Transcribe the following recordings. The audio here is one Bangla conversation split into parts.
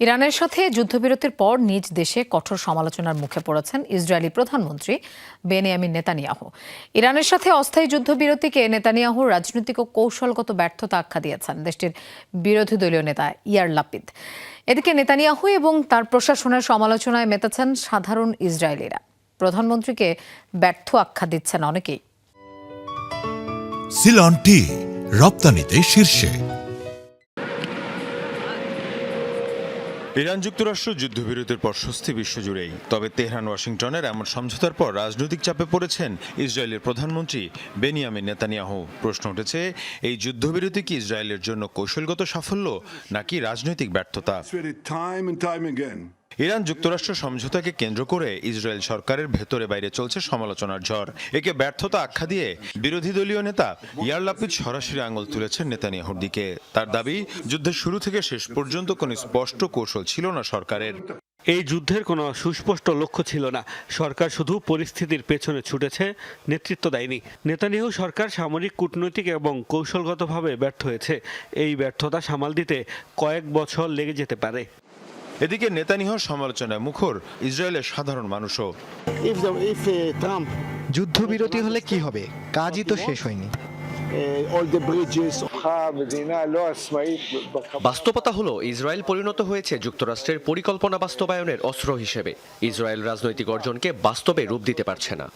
ইরানের সাথে যুদ্ধবিরতির পর নিজ দেশে কঠোর সমালোচনার মুখে পড়েছেন ইসরায়েলি প্রধানমন্ত্রী বেনিয়ামিন নেতানিয়াহু। ইরানের সাথে অস্থায়ী যুদ্ধবিরতিকে নেতানিয়াহুর রাজনৈতিক ও কৌশলগত ব্যর্থতা আখ্যা দিয়েছেন দেশটির বিরোধী দলীয় নেতা ইয়ার লাপিদ। এদিকে নেতানিয়াহু এবং তার প্রশাসনের সমালোচনায় মেতেছেন সাধারণ ইসরায়েলিরা। প্রধানমন্ত্রীকে ব্যর্থ আখ্যা দিচ্ছেন অনেকেই। সিলন টি রপ্তানিতে শীর্ষে। ইরান যুক্তরাষ্ট্র যুদ্ধবিরতির পর স্বস্তি বিশ্বজুড়েই। তবে তেহরান ওয়াশিংটনের এমন সমঝোতার পর রাজনৈতিক চাপে পড়েছেন ইসরায়েলের প্রধানমন্ত্রী বেনিয়ামিন নেতানিয়াহু। প্রশ্ন উঠেছে, এই যুদ্ধবিরতি কি ইসরায়েলের জন্য কৌশলগত সাফল্য নাকি রাজনৈতিক ব্যর্থতা? ইরান যুক্তরাষ্ট্র সমঝোতাকে কেন্দ্র করে ইসরায়েল সরকারের ভেতরে বাইরে চলছে সমালোচনার ঝড়। একে ব্যর্থতা আখ্যা দিয়ে বিরোধী দলীয় নেতা ইয়ার লাপিদ সরাসরি আঙুল তুলেছেন নেতানিয়াহুর দিকে। তার দাবি, যুদ্ধের শুরু থেকে শেষ পর্যন্ত কোনো স্পষ্ট কৌশল ছিল না সরকারের। এই যুদ্ধের কোনো সুস্পষ্ট লক্ষ্য ছিল না। সরকার শুধু পরিস্থিতির পেছনে ছুটেছে, নেতৃত্ব দেয়নি। নেতানিয়াহু সরকার সামরিক, কূটনৈতিক এবং কৌশলগতভাবে ব্যর্থ হয়েছে। এই ব্যর্থতা সামাল দিতে কয়েক বছর লেগে যেতে পারে। এদিকে নেতানিয়াহুর সমালোচনায় মুখর ইসরায়েলের সাধারণ মানুষও। যুদ্ধবিরতি হলে কি হবে? কাজই তো শেষ হয়নি। বাস্তবতা হলো, ইসরায়েল পরিণত হয়েছে যুক্তরাষ্ট্রের পরিকল্পনা বাস্তবায়নের অস্ত্র হিসেবে। ইসরায়েল রাজনৈতিক অর্জনকে বাস্তবে রূপ দিতে পারছে না।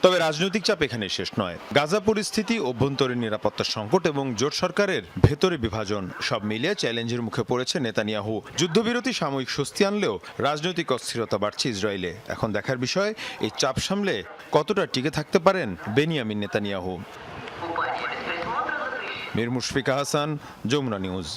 তবে রাজনৈতিক চাপ এখানে শেষ নয়। গাজা পরিস্থিতি, অভ্যন্তরীণ নিরাপত্তা সংকট এবং জোট সরকারের ভেতরে বিভাজন, সব মিলিয়ে চ্যালেঞ্জের মুখে পড়েছে নেতানিয়াহু। যুদ্ধবিরতি সাময়িক স্বস্তি আনলেও রাজনৈতিক অস্থিরতা বাড়ছে ইসরায়েলে। এখন দেখার বিষয়, এই চাপ সামলে কতটা টিকে থাকতে পারেন Benjamin Netanyahu. Mir Mushfika Hasan, Jamuna news.